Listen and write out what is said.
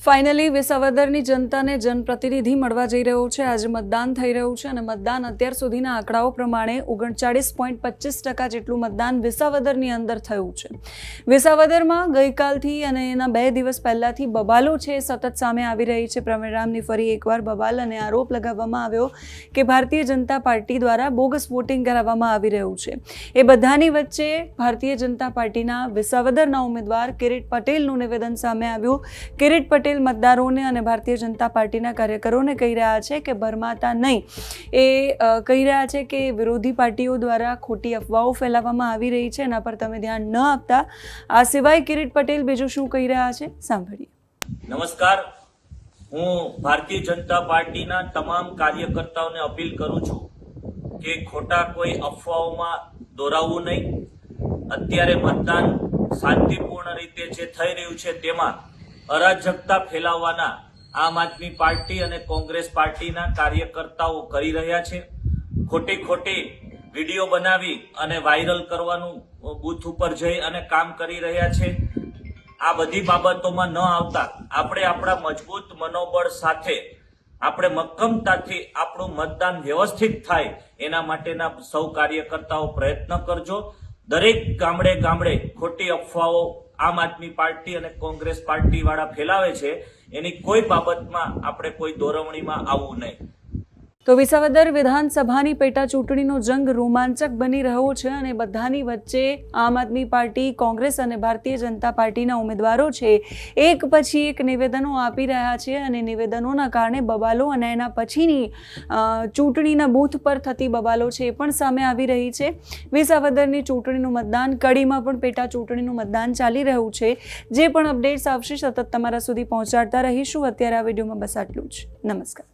Finally વિસાવદરની જનતાને જનપ્રતિનિધિ મળવા જઈ રહ્યો છે। આજે મતદાન થઈ રહ્યું છે અને મતદાન અત્યાર સુધીના આંકડાઓ પ્રમાણે 39.25% જેટલું મતદાન વિસાવદરની અંદર થયું છે। વિસાવદરમાં ગઈકાલથી અને એના 2 દિવસ પહેલાથી બબાલો છે સતત સામે આવી રહી છે। પ્રવીણ રામની ફરી એકવાર બબાલ અને આરોપ લગાવવામાં આવ્યો કે ભારતીય જનતા પાર્ટી દ્વારા બોગસ વોટિંગ કરાવવામાં આવી રહ્યું છે। એ બધાની વચ્ચે ભારતીય જનતા પાર્ટીના વિસાવદરના ઉમેદવાર કિરીટ પટેલનું નિવેદન સામે આવ્યું। કિરીટ પટેલ મતદારોને અને ભારતીય જનતા પાર્ટીના કાર્યકરોને કહી રહ્યા છે કે ભરમાતા નહીં। એ કહી રહ્યા છે કે વિરોધી પાર્ટીઓ દ્વારા ખોટી અફવાઓ ફેલાવવામાં આવી રહી છે, એના પર તમે ધ્યાન ન આપતા। આ સિવાય કિરીટ પટેલ બીજું શું કહી રહ્યા છે સાંભળીએ। નમસ્કાર, હું ભારતીય જનતા પાર્ટીના તમામ કાર્યકર્તાઓને અપીલ કરું છું કે ખોટા કોઈ અફવાઓમાં દોરાવવું નહીં। અત્યારે મતદાન શાંતિપૂર્ણ રીતે જે થઈ રહ્યું છે તેમાં અરાજકતા ફેલાવવાના આમ આદમી પાર્ટી અને કોંગ્રેસ પાર્ટીના કાર્યકર્તાઓ કરી રહ્યા છે। ખોટી વિડીયો બનાવી અને વાયરલ કરવાનું બૂથ ઉપર જઈ અને કામ કરી રહ્યા છે। આ બધી બાબતોમાં ન આવતા આપણે આપણા મજબૂત મનોબળ સાથે આપણે મક્કમતાથી આપણું મતદાન વ્યવસ્થિત થાય એના માટેના સૌ કાર્યકર્તાઓ પ્રયત્ન કરજો। દરેક ગામડે ખોટી અફવાઓ આમ આદમી પાર્ટી અને કોંગ્રેસ પાર્ટી વાળા ફેલાવે છે એની કોઈ બાબતમાં આપણે કોઈ દોરવણીમાં આવવું નહીં। તો વિસાવદર વિધાનસભાની પેટા ચૂંટણીનો જંગ રોમાંચક બની રહ્યો છે અને બધાની વચ્ચે આમ આદમી પાર્ટી, કોંગ્રેસ અને ભારતીય જનતા પાર્ટીના ઉમેદવારો છે એક પછી એક નિવેદનો આપી રહ્યા છે અને નિવેદનોના કારણે બબાલો અને એના પછીની ચૂંટણીના બૂથ પર થતી બબાલો છે એ પણ સામે આવી રહી છે। વિસાવદરની ચૂંટણીનું મતદાન, કડીમાં પણ પેટા ચૂંટણીનું મતદાન ચાલી રહ્યું છે। જે પણ અપડેટ્સ આવશે સતત તમારા સુધી પહોંચાડતા રહીશું। અત્યારે આ વિડીયોમાં બસ આટલું જ। નમસ્કાર।